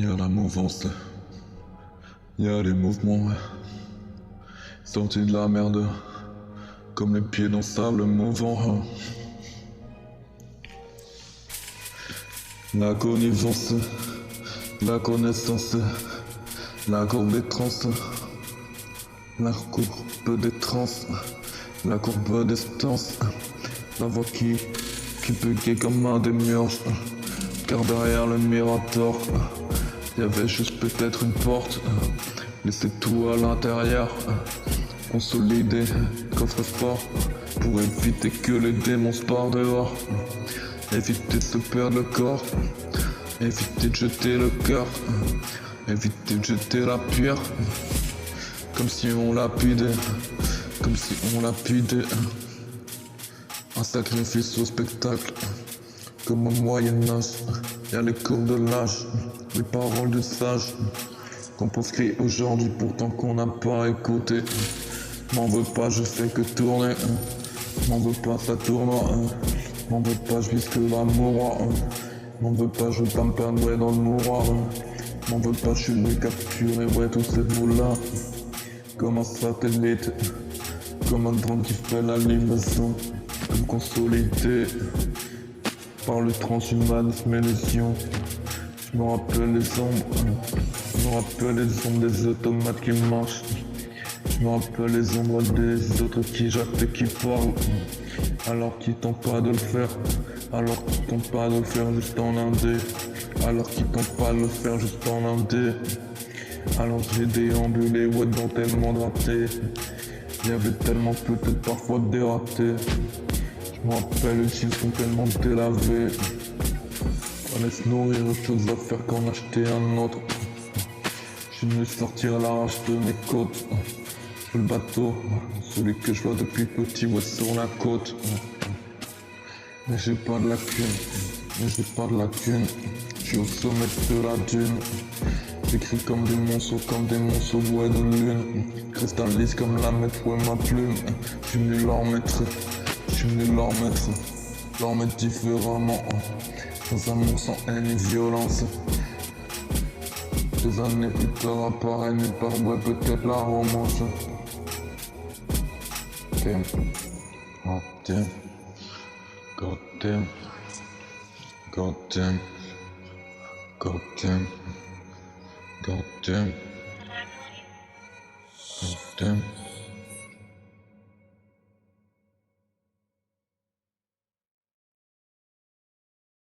Y'a la mouvance, y'a les mouvements, sortis de la merde, comme les pieds dans le sable mouvant. La connivence, la connaissance, la courbe des trans, la courbe des trans, la courbe des stances, la voix qui buguait comme un démiurge, car derrière le Mirator, y'avait juste peut-être une porte, laissez tout à l'intérieur, consolider, coffre-fort, pour éviter que les démons se barrent dehors, éviter de se perdre le corps, éviter de jeter le cœur, éviter de jeter la pierre, comme si on lapidait, comme si on lapidait, un sacrifice au spectacle, comme au Moyen-Âge, y'a les courbes de l'âge, les paroles de sages, qu'on proscrit aujourd'hui pourtant qu'on n'a pas écouté. M'en veux pas, je fais que tourner, m'en veux pas, ça tourne, m'en veux pas, je vise que l'amour, m'en veux pas, je veux pas me perdre ouais, dans le mouroir, m'en veux pas, je suis capturé, ouais, tous ces mots-là, comme un satellite, comme un drone qui fait la livraison, comme consolidé par le transhumanisme et les ions. Je me rappelle les ombres, je me rappelle les ombres des automates qui marchent, je me rappelle les ombres des autres qui jactent et qui parlent, alors qu'ils tentent pas de le faire, alors qu'ils tentent pas de le faire juste en indé, alors qu'ils tentent pas de le faire juste en indé, alors j'ai déambulé, ouais, dans tellement de ratés, y'avait tellement peut-être parfois dératé, je me rappelle les jeans complètement délavés, on laisse nourrir autre chose à faire qu'en acheter un autre. Je suis venu sortir à l'arrache de mes côtes. Je veux le bateau, celui que je vois depuis petit, ouais, sur la côte. Mais j'ai pas de lacune, mais j'ai pas de lacune. Je suis au sommet de la dune. J'écris comme des monceaux, ouais, de lune. Cristallise comme la mettre, ouais, ma plume. Je suis venu leur mettre, je suis venu leur mettre différemment. Dans un monde sans haine et violence. Des années plus tard apparaît nulle part, ouais, peut-être la romance. Damn. Oh damn. God damn. God damn. God damn. God damn. God damn.